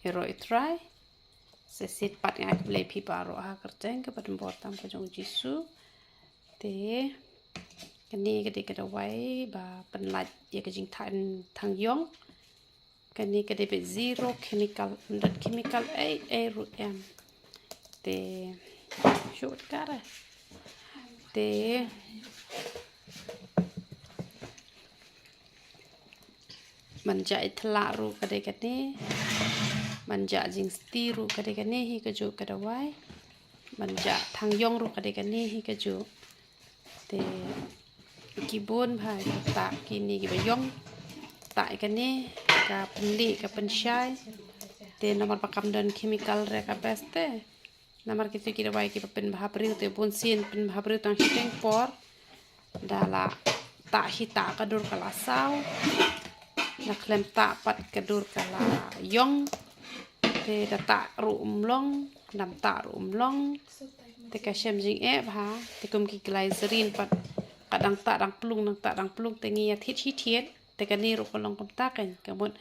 iro itrai sesit pat yang play pi baro ha kerjeng ke badan botam ke jong jisu te kani kede kede wai ba penlat ya ke jing thang yong kani kede be zero chemical 100 chemical a root m te short kara te manja itla ru kade manja jing stiru kade hi keju kade wai manja thang yong ru kade hi keju te kibun bhai ta kini ki bayong ta kane ka penli ka pensyai te nomor pakam dan chemical re ka peste nomor kitu kira wai ki pen bhabriu te pun sin pen bhabriu tang hiteng por dala ta hita kadur kala sau na klem ta pat kadur kala yong te data ru umlong nam ta ru umlong te ka shem jing e bha te kum ki glycerin pat kadang ta dang plung te ngi athit hi thiet te ka ni ru kolong kom ta kan kamun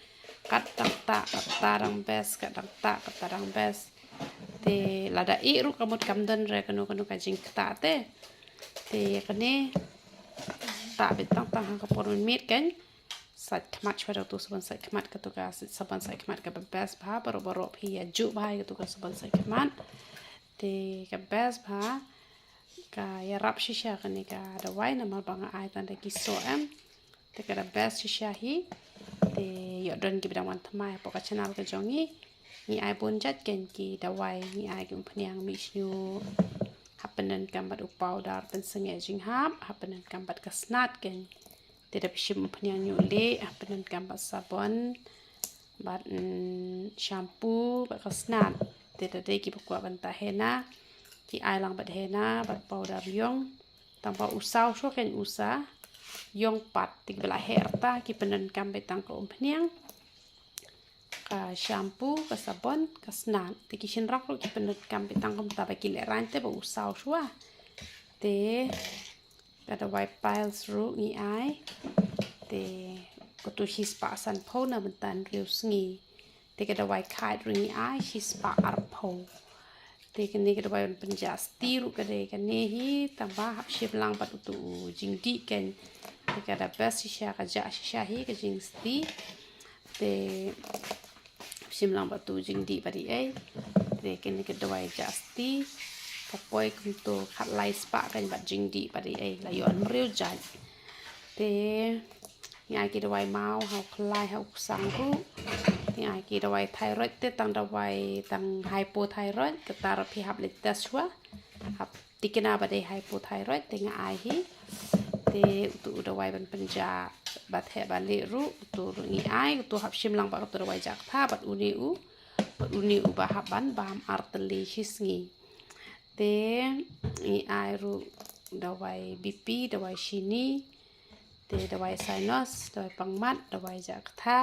kat ta dang bes kadang ta dang bes te lada i ru kamut kamdan re kanu ka jing ta te kane ta betang tang ka por mit kan sat kmat chwa tu saban sat kmat ka tu ka saban sat kmat ka bes bha baro phi ya ju bha ka tu ka saban sat kmat te ka bes bha ka ya rap shisha kani ka da wai na mal banga ai tan ki so em te ka da bes shisha hi te yo don ki bidang wan thamai po ka channel ka jongi ni ai pun jat ken ki da wai ni ai ki phniang mi shnu hapenan kambat upau dar pen senge jing hapenan kambat ka snat ken te da pishim phniang nyu le hapenan kambat sabon bat shampoo bat ka snat te da de ki pakwa ban ta hena ki ai lang bat hena bat powder yong tanpa usau so ken usa yong pat tik bela herta ki penen kam betang ko phniang ka shampoo ka sabon ka snan te ki shin rak ki penen kam betang kom ta ba ki le ran te ba usau shwa te kada white piles ru ni ai te ko tu his pa san pho na ban riu sngi te kada white kite ru ni ai his pa ar pho te kene kada wai penja stiru kade kene hi tambah hap ship lang pat tu jingdi ken te kada best shisha ka ja shisha hi ka jing sti te shim lang pat tu jingdi padi ai te kene kada wai ja sti ka poi kum tu khat lai spa kan bat jingdi padi ai la yon mriu jai te ngai ki dawai mau hau khlai hau sang ru ngai ki dawai thyroid te tang dawai tang hypothyroid ke tar phi hap le taswa hap tikena bade hypothyroid te ngai hi te tu dawai ban panja bat he ba le ru tu ngi ai tu hap shim lang ba tu dawai jak tha bat uni u ba hap ban bam arteli hisngi te ngi ai ru dawai bp dawai shini te dawai sinus dawai pangmat dawai jak tha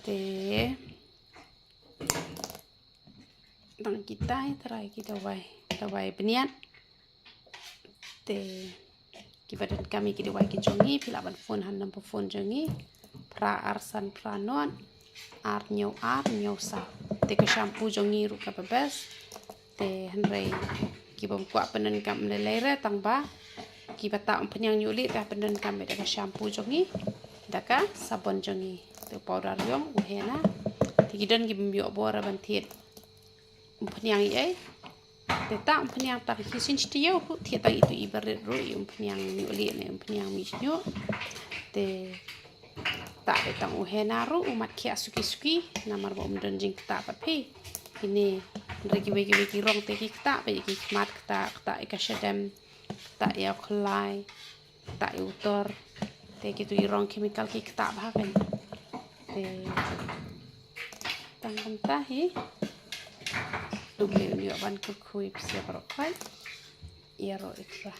te tang kita trai ki dawai beniat te ki badan kami ki dawai ki jongi pilaban phone han nam phone jongi pra arsan pra non ar nyau sa te ka shampoo jongi ru ka bes te hanrei ki bom kwa penen kam le lere tang ba ki bata phnyang nyuli ta penen kam be ka shampoo jongi daka sabon jongi te powder yong uhena ti gidan gi mbyo bora ban thiet phnyang ai te ta phnyang ta ki sin stiyo thiet ta itu ibaret ro phnyang nyuli ne phnyang mi snyo te ta be tang uhena ro umat khia suki namar bom don jing ta pat phi ini regi wegi rong te ki ta be ki mat ta ikashadem ta ya khlai ta utor te ki tu rong chemical ki ta ba kan te tang kan ta hi tu le yo ban ku khui sia ro khai ya ro ikra